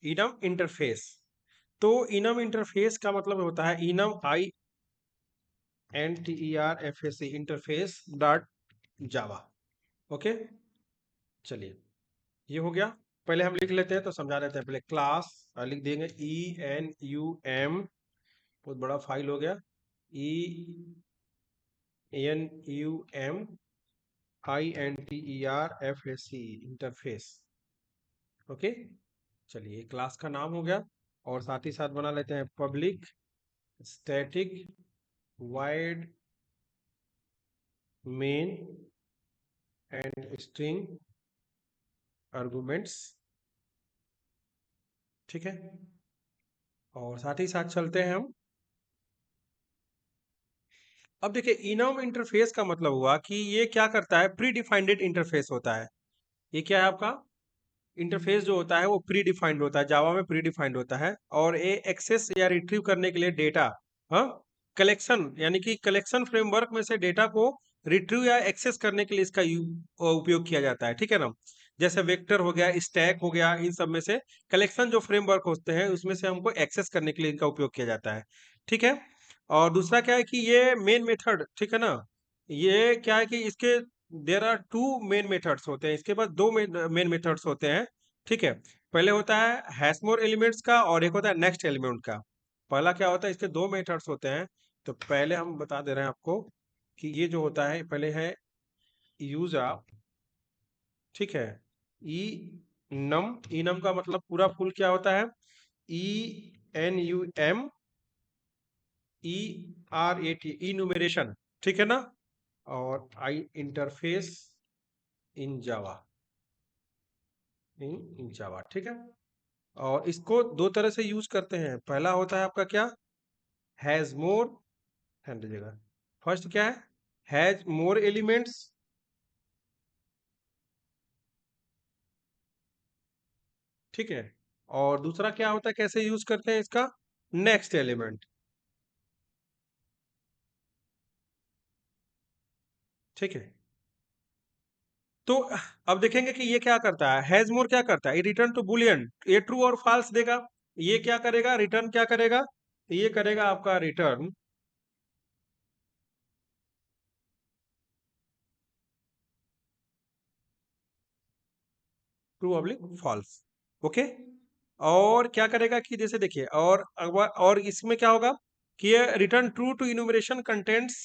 Enum interface. तो enum interface का मतलब होता है इनम INTERFAC इंटरफेस डॉट जावा। ओके, चलिए ये हो गया। पहले हम लिख लेते हैं तो समझा देते हैं। पहले क्लास लिख देंगे ENUM, बहुत बड़ा फाइल हो गया, ENUM INTERFAC इंटरफेस। ओके, चलिए क्लास का नाम हो गया। और साथ ही साथ बना लेते हैं public static wide main and string arguments. ठीक है, और साथ ही साथ चलते हैं हम। अब देखिए इनम इंटरफेस का मतलब हुआ कि ये क्या करता है, प्री डिफाइंड इंटरफेस होता है। ये क्या है आपका इंटरफेस जो होता है वो प्री डिफाइंड होता है, जावा में प्री डिफाइंड होता है। और ये एक्सेस या रिट्रीव करने के लिए डेटा, हाँ, कलेक्शन यानी कि कलेक्शन फ्रेमवर्क में से डेटा को रिट्रीव या एक्सेस करने के लिए इसका उपयोग किया जाता है। ठीक है ना, जैसे वेक्टर हो गया, स्टैक हो गया, इन सब में से कलेक्शन जो फ्रेमवर्क होते हैं उसमें से हमको एक्सेस करने के लिए इनका उपयोग किया जाता है। ठीक है, और दूसरा क्या है कि ये मेन मेथड, ठीक है ना, ये क्या है कि इसके there are two main methods होते हैं, इसके पास दो मेन मेथड्स होते हैं। ठीक है, पहले होता है हैशमोर एलिमेंट्स का और एक होता है नेक्स्ट एलिमेंट का। पहला क्या होता है, इसके दो मेथड्स होते हैं। तो पहले हम बता दे रहे हैं आपको कि ये जो होता है पहले है यूजर। ठीक है, ई नम का मतलब पूरा फुल क्या होता है, ENUMERAT, इनुमेरेशन। ठीक है ना, और आई इंटरफेस इन जावा, इन जावा। ठीक है, और इसको दो तरह से यूज करते हैं। पहला होता है आपका क्या, हैज मोर, ध्यान दीजिएगा, फर्स्ट क्या है, हैज मोर एलिमेंट्स। ठीक है, और दूसरा क्या होता है, कैसे यूज करते हैं इसका, नेक्स्ट एलिमेंट। ठीक है, तो अब देखेंगे कि ये क्या करता है, हैज मोर क्या करता है, ये रिटर्न टू बुलियन, ये ट्रू और फॉल्स देगा। ये क्या करेगा, रिटर्न क्या करेगा, ये करेगा आपका return true oblique false. Okay, और क्या करेगा कि जैसे देखिए, और इसमें क्या होगा कि ये return true to enumeration contents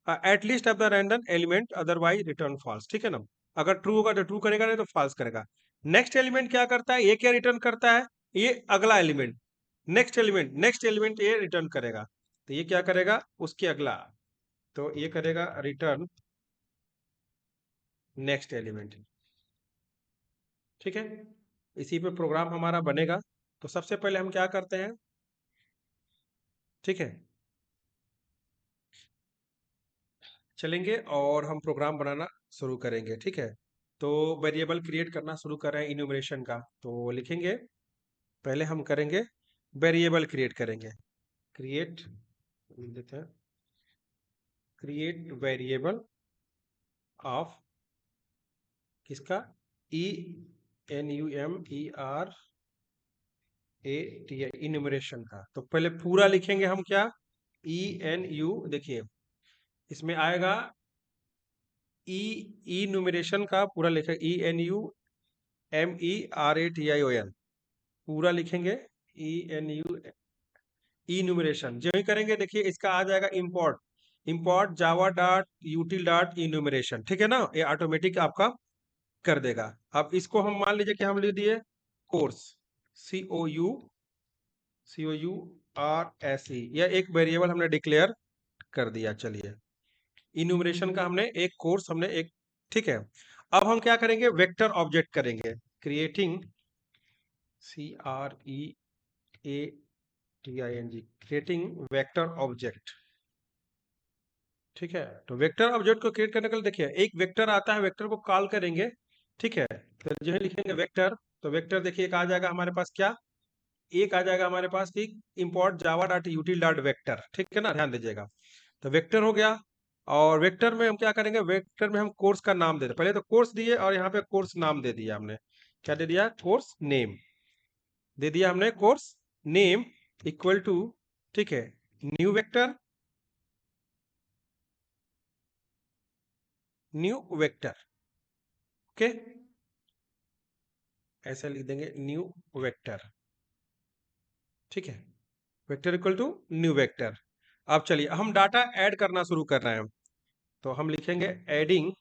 at least of the random element, otherwise return false. ठीक है ना, अगर ट्रू होगा तो ट्रू करेगा, नहीं तो फॉल्स करेगा। नेक्स्ट एलिमेंट क्या करता है, ये क्या रिटर्न करता है, ये अगला एलिमेंट, नेक्स्ट एलिमेंट ये रिटर्न करेगा। तो ये क्या करेगा, उसके अगला, तो ये करेगा रिटर्न नेक्स्ट एलिमेंट। ठीक है, इसी पे प्रोग्राम हमारा बनेगा। तो सबसे पहले हम क्या करते हैं, ठीक है, चलेंगे और हम प्रोग्राम बनाना शुरू करेंगे। ठीक है, तो वेरिएबल क्रिएट करना शुरू कर रहे हैं इन्यूमरेशन का। तो लिखेंगे, पहले हम करेंगे वेरिएबल क्रिएट करेंगे, क्रिएट लिख देते हैं, क्रिएट वेरिएबल ऑफ किसका, ENUMERAT इन्यूमरेशन का। तो पहले पूरा लिखेंगे हम क्या, ENU, देखिए इसमें आएगा ई न्यूमरेशन का पूरा लिखा, ENUMERATION पूरा लिखेंगे, ENU ई न्यूमरेशन। जो ही करेंगे देखिए इसका आ जाएगा import, import Java dot यूटिल dot enumeration. ठीक है ना, ये ऑटोमेटिक आपका कर देगा। अब इसको हम मान लीजिए कि हम लिख दिए कोर्स, COURSE, यह एक वेरिएबल हमने डिक्लेयर कर दिया। चलिए, इन्यूमरेशन का हमने एक कोर्स, हमने एक, ठीक है। अब हम क्या करेंगे, वेक्टर ऑब्जेक्ट करेंगे, creating CREATING, creating vector object. ठीक है, तो वेक्टर ऑब्जेक्ट को क्रिएट करने के लिए देखिए एक वेक्टर आता है, वेक्टर को कॉल करेंगे। ठीक है, तो जो है लिखेंगे वेक्टर, तो वेक्टर देखिए एक आ जाएगा हमारे पास क्या, एक आ जाएगा हमारे पास कि import Java dot यूटिल dot vector. ठीक है ना, ध्यान दीजिएगा, तो वेक्टर हो गया। और वेक्टर में हम क्या करेंगे, वेक्टर में हम कोर्स का नाम दे दें, पहले तो कोर्स दिए और यहाँ पे कोर्स नाम दे दिया हमने, क्या दे दिया, कोर्स नेम। दे दिया हमने कोर्स नेम इक्वल टू, ठीक है, new vector, new vector, okay, ऐसा लिख देंगे न्यू वेक्टर, ठीक है, vector equal to new vector. अब चलिए हम डाटा ऐड करना शुरू कर रहे हैं, तो हम लिखेंगे एडिंग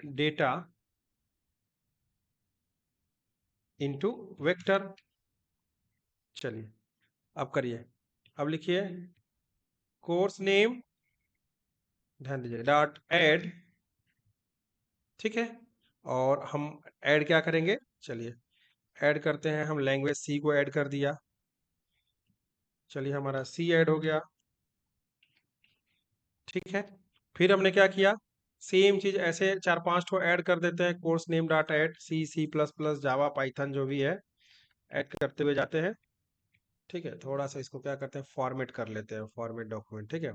डेटा इनटू वेक्टर। चलिए अब करिए, अब लिखिए कोर्स नेम, ध्यान दीजिए, डॉट ऐड, ठीक है, और हम ऐड क्या करेंगे, चलिए ऐड करते हैं, हम लैंग्वेज सी को ऐड कर दिया, चलिए हमारा सी ऐड हो गया, ठीक है। फिर हमने क्या किया, सेम चीज ऐसे चार पांच ठो ऐड कर देते हैं, कोर्स नेम डॉट ऐड सी, सी प्लस प्लस, जावा, पाइथन जो भी है ऐड करते हुए जाते हैं, ठीक है। थोड़ा सा इसको क्या करते हैं, फॉर्मेट कर लेते हैं, फॉर्मेट डॉक्यूमेंट, ठीक है।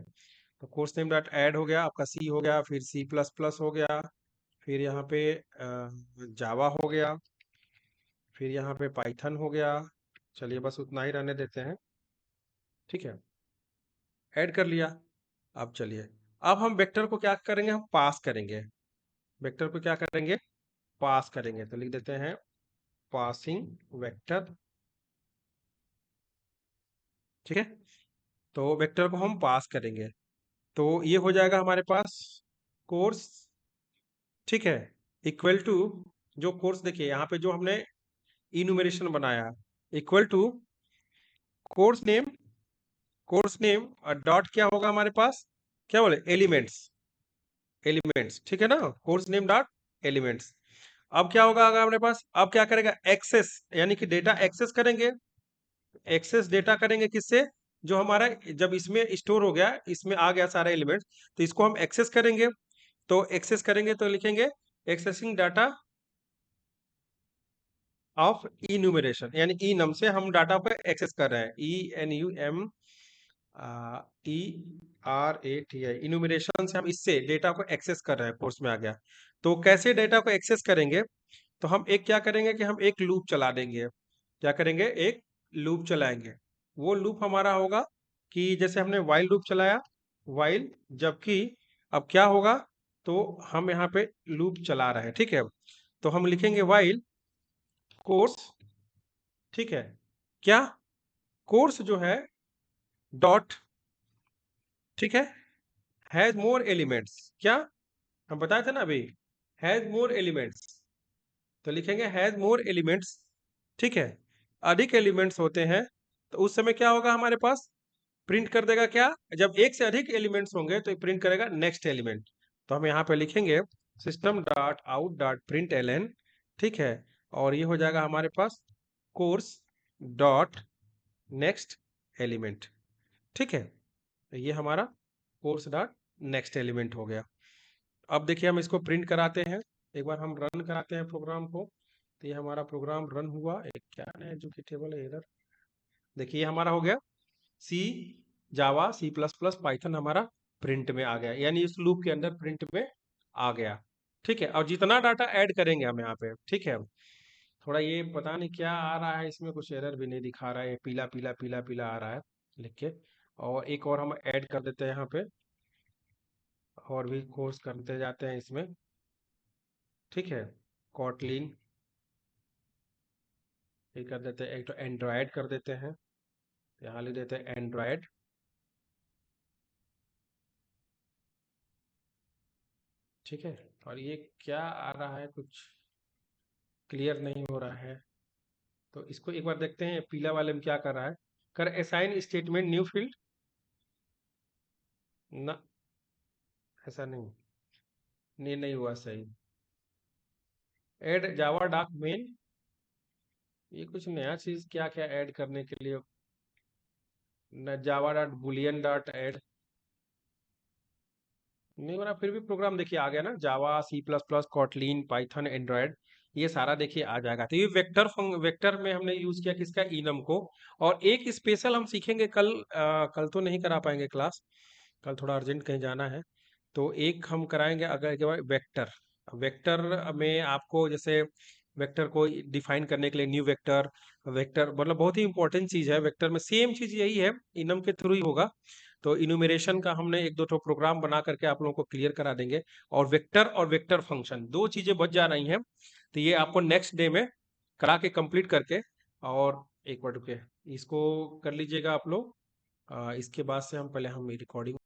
तो कोर्स नेम डॉट ऐड हो गया आपका, सी हो गया, फिर सी प्लस प्लस हो गया, फिर यहाँ पे जावा हो गया, फिर यहाँ पे पाइथन हो गया, चलिए बस उतना ही रहने देते हैं, ठीक है, ऐड कर लिया। अब चलिए, अब हम वेक्टर को क्या करेंगे, हम पास करेंगे, वेक्टर को क्या करेंगे, पास करेंगे, तो लिख देते हैं पासिंग वेक्टर, ठीक है। तो वेक्टर को हम पास करेंगे, तो ये हो जाएगा हमारे पास कोर्स, ठीक है, इक्वल टू, जो कोर्स देखिए यहाँ पे जो हमने इनुमेरेशन बनाया, equal to course name, course name dot क्या होगा हमारे पास, क्या बोले, एलिमेंट्स, एलिमेंट्स, ठीक है ना, कोर्स नेम डॉट एलिमेंट्स। अब क्या होगा अगर हमारे पास, अब क्या करेगा, एक्सेस, यानी कि डेटा एक्सेस करेंगे, एक्सेस डेटा करेंगे किससे, जो हमारा जब इसमें स्टोर हो गया, इसमें आ गया सारा एलिमेंट्स, तो इसको हम एक्सेस करेंगे, तो एक्सेस करेंगे तो लिखेंगे एक्सेसिंग डाटा ऑफ इन्यूमरेशन, यानी ई नम से हम डाटा को एक्सेस कर रहे हैं, ENUM ERATI, इन्यूमरेशन से हम इससे डेटा को एक्सेस कर रहे हैं, कोर्स में आ गया। तो कैसे डेटा को एक्सेस करेंगे, तो हम एक क्या करेंगे कि हम एक लूप चला देंगे, क्या करेंगे, एक लूप चलाएंगे। वो लूप हमारा होगा कि जैसे हमने वाइल लूप चलाया, वाइल, जबकि अब क्या होगा, तो हम यहाँ पे लूप चला रहे हैं, ठीक है, तो हम लिखेंगे वाइल कोर्स, ठीक है, क्या, कोर्स जो है डॉट, ठीक है, हैज मोर एलिमेंट्स, क्या, हम बताए थे ना अभी, हैज मोर एलिमेंट्स, तो लिखेंगे हैज मोर एलिमेंट्स, ठीक है, अधिक एलिमेंट्स होते हैं, तो उस समय क्या होगा हमारे पास, प्रिंट कर देगा क्या, जब एक से अधिक एलिमेंट्स होंगे तो प्रिंट करेगा नेक्स्ट एलिमेंट, तो हम यहाँ पे लिखेंगे system dot out dot print L, ठीक है, और ये हो जाएगा हमारे पास कोर्स डॉट नेक्स्ट एलिमेंट, ठीक है, तो ये हमारा कोर्स डॉट नेक्स्ट एलिमेंट हो गया। अब देखिए हम इसको प्रिंट कराते हैं, एक बार हम रन कराते हैं प्रोग्राम को, तो ये हमारा प्रोग्राम रन हुआ, एक क्या है एजुकेटेबल एरर, देखिए ये हमारा हो गया, सी, जावा, सी प्लस प्लस, पाइथन हमारा प्रिंट में आ गया, यानी इस लूप के अंदर प्रिंट में आ गया, ठीक है। और जितना डाटा ऐड करेंगे हम यहाँ पे, ठीक है, थोड़ा ये पता नहीं क्या आ रहा है, इसमें कुछ एरर भी नहीं दिखा रहा है, पीला पीला पीला पीला आ रहा है लिख के, और एक और हम ऐड कर देते हैं यहाँ पे, और भी कोर्स करते जाते हैं इसमें, ठीक है, कॉटलिन, ये कर देते हैं, एक तो एंड्रॉयड कर देते हैं, यहाँ लिख देते हैं एंड्रॉयड, ठीक है, और ये क्या आ रहा है, कुछ क्लियर नहीं हो रहा है, तो इसको एक बार देखते हैं पीला वाले में क्या कर रहा है, कर असाइन स्टेटमेंट न्यू फील्ड, ना, ऐसा नहीं, नहीं नहीं हुआ सही, ऐड जावा डॉक मेन, ये कुछ नया चीज क्या क्या ऐड करने के लिए, न Java dot boolean dot add, नहीं बना, फिर भी प्रोग्राम देखिए आ गया ना, Java, C plus plus, Kotlin, Python, Android, ये सारा देखिए आ जाएगा। तो ये वेक्टर वेक्टर में हमने यूज किया किसका, इनम को। और एक स्पेशल हम सीखेंगे कल, कल तो नहीं करा पाएंगे क्लास, कल थोड़ा अर्जेंट कहीं जाना है, तो एक हम कराएंगे अगर के बाद वेक्टर, वेक्टर में आपको जैसे वेक्टर को डिफाइन करने के लिए न्यू वेक्टर, वेक्टर मतलब बहुत ही इंपॉर्टेंट चीज है वेक्टर में। सेम चीज यही है, इनम के थ्रू ही होगा। तो इनुमेरेशन का हमने एक दो ठो प्रोग्राम बना करके आप लोगों को क्लियर करा देंगे। और वेक्टर फंक्शन दो चीजें बच जा रही हैं, तो ये आपको नेक्स्ट डे में करा के कंप्लीट करके, और एक बार रुके, इसको कर लीजिएगा आप लोग। इसके बाद से हम पहले हम रिकॉर्डिंग